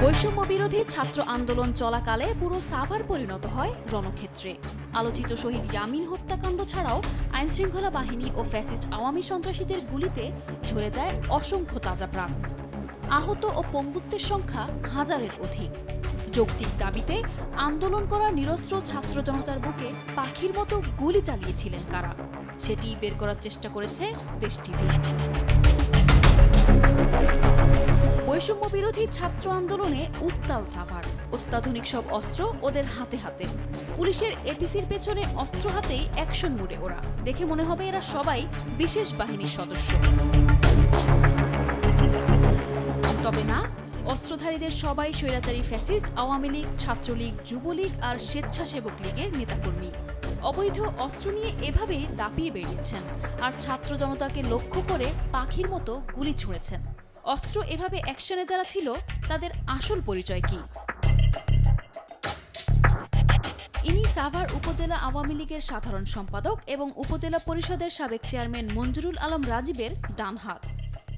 বৈষম্য বিরোধী ছাত্র আন্দোলন চলাকালে পুরো সাভার পরিণত হয় রণক্ষেত্রে। আলোচিত শহীদ ইয়ামিন হত্যাকাণ্ড ছাড়াও আইনশৃঙ্খলা বাহিনী ও ফ্যাসিস্ট আওয়ামী সন্ত্রাসীদের গুলিতে ঝরে যায় অসংখ্য তাজা প্রাণ। আহত ও পঙ্গুত্বের সংখ্যা হাজারের অধিক। যৌক্তিক দাবিতে আন্দোলন করা নিরস্ত্র ছাত্র জনতার বুকে পাখির মতো গুলি চালিয়েছিলেন কারা, সেটি বের করার চেষ্টা করেছে দেশ টিভি। বৈষম্য বিরোধী ছাত্র আন্দোলনে উত্তাল সাভার। অত্যাধুনিক সব অস্ত্র ওদের হাতে হাতে। পুলিশের এপিসির পেছনে অস্ত্র হাতেই অ্যাকশন মোডে ওরা। দেখে মনে হবে এরা সবাই বিশেষ বাহিনীর সদস্য। তবে না, অস্ত্রধারীদের সবাই স্বৈরাচারী ফ্যাসিস্ট আওয়ামী লীগ, ছাত্রলীগ, যুবলীগ আর স্বেচ্ছাসেবক লীগের নেতাকর্মী। অবৈধ অস্ত্র নিয়ে এভাবেই দাপিয়ে বেরিয়েছেন আর ছাত্র জনতাকে লক্ষ্য করে পাখির মতো গুলি ছুঁড়েছেন। অস্ত্র এভাবে অ্যাকশনে যারা ছিল তাদের আসল পরিচয় কি? ইনি সাভার উপজেলা আওয়ামী লীগের সাধারণ সম্পাদক এবং উপজেলা পরিষদের সাবেক চেয়ারম্যান মঞ্জুরুল আলম রাজীবের ডান হাত।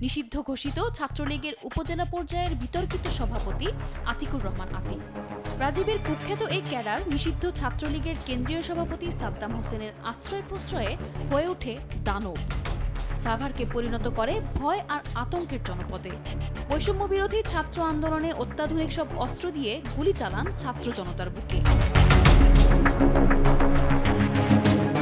নিষিদ্ধ ঘোষিত ছাত্রলীগের উপজেলা পর্যায়ের বিতর্কিত সভাপতি আতিকুর রহমান আতিক। রাজীবের কুখ্যাত এই ক্যাডার নিষিদ্ধ ছাত্রলীগের কেন্দ্রীয় সভাপতি সাদ্দাম হোসেনের আশ্রয় প্রশ্রয়ে হয়ে ওঠে দানব। সাভারকে পরিণত করে ভয় আর আতঙ্কের জনপদে। বৈষম্য বিরোধী ছাত্র আন্দোলনে অত্যাধুনিক সব অস্ত্র দিয়ে গুলি চালান ছাত্র জনতার বুকে।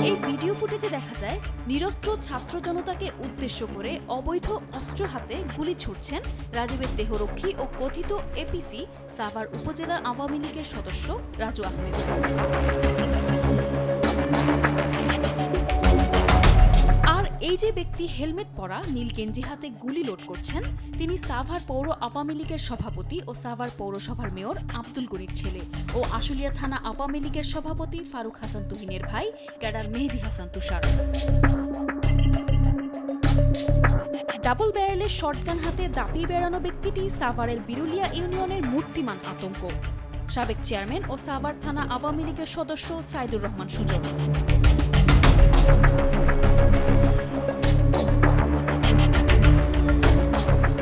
এই ভিডিও ফুটেজে দেখা যায় নিরস্ত্র ছাত্র জনতাকে উদ্দেশ্য করে অবৈধ অস্ত্র হাতে গুলি ছুড়ছেন রাজীবের দেহরক্ষী ও কথিত এপিসি সাভার উপজেলা আওয়ামী লীগের সদস্য রাজু আহমেদ। এই যে ব্যক্তি হেলমেট পরা নীল গেঞ্জি হাতে গুলি লোড করছেন, তিনি সাভার পৌর আওয়ামী লীগের সভাপতি ও সাভার পৌরসভার মেয়র আব্দুল গনির ছেলে ও আশুলিয়া থানা আওয়ামী লীগের সভাপতি ফারুক হাসান তুহিনের ভাই ক্যাডার মেহেদি হাসান তুষার। ডাবল ব্যারেলের শটগান হাতে দাপিয়ে বেড়ানো ব্যক্তিটি সাভারের বিরুলিয়া ইউনিয়নের মূর্তিমান আতঙ্ক। সাবেক চেয়ারম্যান ও সাভার থানা আওয়ামী লীগের সদস্য সাইদুর রহমান সুজন।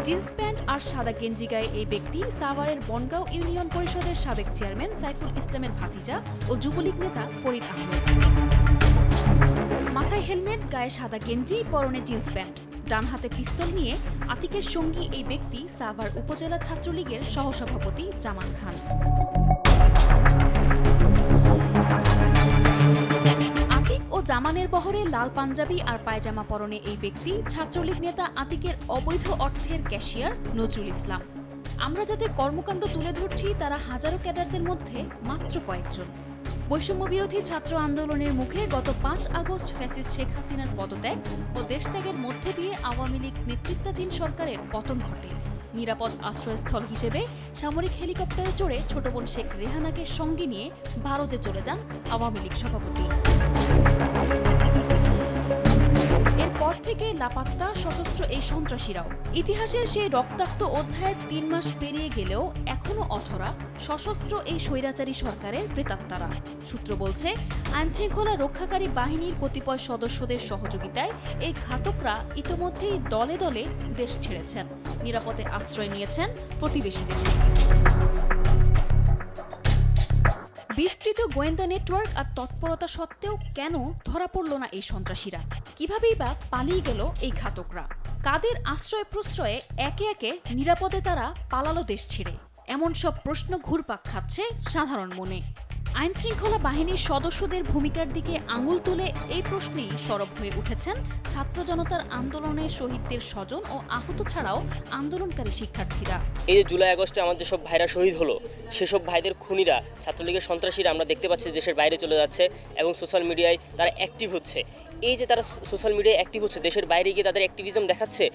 জিন্স প্যান্ট আর সাদা গেঞ্জি গায়ে এই ব্যক্তি সাভারের বনগাঁও ইউনিয়ন পরিষদের সাবেক চেয়ারম্যান সাইফুল ইসলামের ভাতিজা ও যুবলীগ নেতা ফরিদ আহমেদ। মাথায় হেলমেট, গায়ে সাদা গেঞ্জি, পরনে জিন্স প্যান্ট, ডান হাতে পিস্তল নিয়ে আতিকের সঙ্গী এই ব্যক্তি সাভার উপজেলা ছাত্রলীগের সহসভাপতি জামান খান। জামানের বহরে লাল পাঞ্জাবি আর পায়জামা পরনে এই ব্যক্তি ছাত্রলীগ নেতা আতিকের অবৈধ অর্থের ক্যাশিয়ার নজরুল ইসলাম। আমরা যাদের কর্মকাণ্ড তুলে ধরছি তারা হাজারো ক্যাডারদের মধ্যে মাত্র কয়েকজন। বৈষম্য বিরোধী ছাত্র আন্দোলনের মুখে গত 5 আগস্ট ফ্যাসিস্ট শেখ হাসিনার পদত্যাগ ও দেশত্যাগের মধ্য দিয়ে আওয়ামী লীগ নেতৃত্বাধীন সরকারের পতন ঘটে। নিরাপদ আশ্রয়স্থল হিসেবে সামরিক হেলিকপ্টারে চড়ে ছোট বোন শেখ রেহানাকে সঙ্গে নিয়ে ভারতে চলে যান আওয়ামী লীগ সভাপতি। এরপর থেকে লাপাত্তা সশস্ত্র এই সন্ত্রাসীরাও। ইতিহাসের সেই রক্তাক্ত অধ্যায়ের 3 মাস পেরিয়ে গেলেও এখনো অথরা সশস্ত্র এই স্বৈরাচারী সরকারের প্রেতাত্মারা। সূত্র বলছে, আইনশৃঙ্খলা রক্ষাকারী বাহিনীর কতিপয় সদস্যদের সহযোগিতায় এই ঘাতকরা ইতোমধ্যেই দলে দলে দেশ ছেড়েছেন, নিরাপদে আশ্রয় নিয়েছেন প্রতিবেশী দেশে। বিস্তৃত গোয়েন্দা নেটওয়ার্ক আর তৎপরতা সত্ত্বেও কেন ধরা পড়ল না এই সন্ত্রাসীরা? কিভাবেই বা পালিয়ে গেল এই ঘাতকরা? কাদের আশ্রয় প্রশ্রয়ে একে একে নিরাপদে তারা পালালো দেশ ছেড়ে? এমন সব প্রশ্ন ঘুরপাক খাচ্ছে সাধারণ মনে। আইনশৃঙ্খলা বাহিনীর সদস্যদের ভূমিকার দিকে আঙুল তুলে এই প্রশ্নেই সরব হয়ে উঠেছেন ছাত্র জনতার আন্দোলনে শহীদদের স্বজন ও আহত ছাড়াও আন্দোলনকারী শিক্ষার্থীরা। এই যে জুলাই আগস্টে আমাদের সব ভাইরা শহীদ হলো, সেসব ভাইদের খুনিরা, ছাত্রলীগের সন্ত্রাসীরা আমরা দেখতে পাচ্ছি দেশের বাইরে চলে যাচ্ছে এবং সোশ্যাল মিডিয়ায় তারা অ্যাক্টিভ হচ্ছে। এই যে তারা সোশ্যাল মিডিয়ায় অ্যাক্টিভ হচ্ছে, দেশের বাইরে গিয়ে তাদের অ্যাক্টিভিজম দেখাচ্ছে,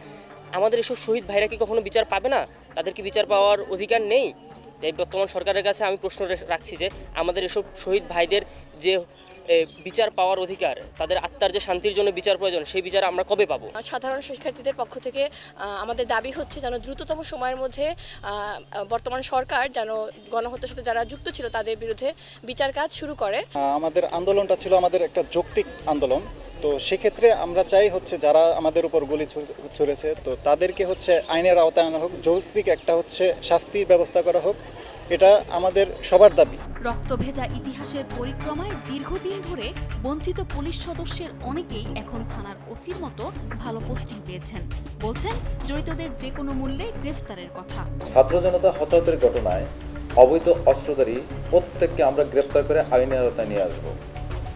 আমাদের এসব শহীদ ভাইরা কি কখনো বিচার পাবে না? তাদের কি বিচার পাওয়ার অধিকার নেই? তাই বর্তমান সরকারের কাছে আমি প্রশ্ন রাখছি যে আমাদের এসব শহীদ ভাইদের যে বিচার পাওয়ার অধিকার, তাদের আত্মার যে শান্তির জন্য বিচার প্রয়োজন, সেই বিচার আমরা কবে পাবো? সাধারণ শিক্ষার্থীদের পক্ষ থেকে আমাদের দাবি হচ্ছে যেন দ্রুততম সময়ের মধ্যে বর্তমান সরকার যেন গণহত্যার সাথে যারা যুক্ত ছিল তাদের বিরুদ্ধে বিচার কাজ শুরু করে। আমাদের আন্দোলনটা ছিল আমাদের একটা যৌক্তিক আন্দোলন। তো সেক্ষেত্রে আমরা চাই হচ্ছে যারা আমাদের উপর গুলি ছুড়েছে তো তাদেরকে হচ্ছে আইনের আওতায় আনা হোক, যৌক্তিক একটা হচ্ছে শাস্তির ব্যবস্থা করা হোক, এটা আমাদের সবার দাবি। রক্তভেজা ইতিহাসের পরিক্রমায় দীর্ঘদিন ধরে বঞ্চিত পুলিশ সদস্যের অনেকেই এখন থানার ওসির মতো ভালো পোস্টিং পেয়েছেন। বলছেন জড়িতদের যে কোনো মূল্যে গ্রেফতারের কথা। ছাত্র জনতা হতাহতের ঘটনায় অবৈধ অস্ত্রধারী প্রত্যেককে আমরা গ্রেপ্তার করে আইনের আওতায় নিয়ে আসব।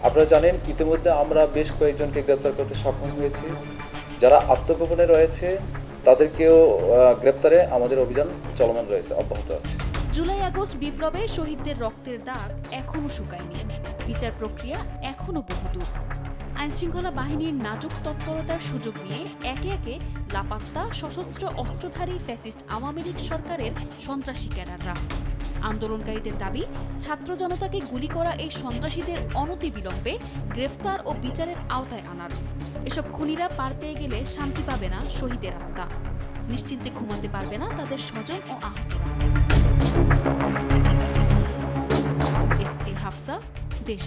আপনারা জানেন ইতিমধ্যে আমরা বেশ কয়েকজনকে গ্রেপ্তার করতে সক্ষম হয়েছি। যারা আত্মগোপনে রয়েছে তাদেরকেও গ্রেপ্তারে আমাদের অভিযান চলমান রয়েছে, অব্যাহত আছে। জুলাই আগস্ট বিপ্লবে শহীদদের রক্তের দাগ এখনো শুকায়নি, বিচার প্রক্রিয়া এখনো বহুদূর। আইনশৃঙ্খলা বাহিনীর নাজুক তৎপরতার সুযোগ নিয়ে একে একে লাপাত্তা সশস্ত্র অস্ত্রধারী ফ্যাসিস্ট আওয়ামী লীগ সরকারের সন্ত্রাসী ক্যাডাররা। আন্দোলনকারীদের দাবি, ছাত্র জনতাকে গুলি করা এই সন্ত্রাসীদের অনতিবিলম্বে গ্রেফতার ও বিচারের আওতায় আনার। এসব খুনিরা পার পেয়ে গেলে শান্তি পাবে না শহীদের আত্মা, নিশ্চিন্তে ঘুমাতে পারবে না তাদের স্বজন ও আহতরা। এস এ হাফসা, দেশ।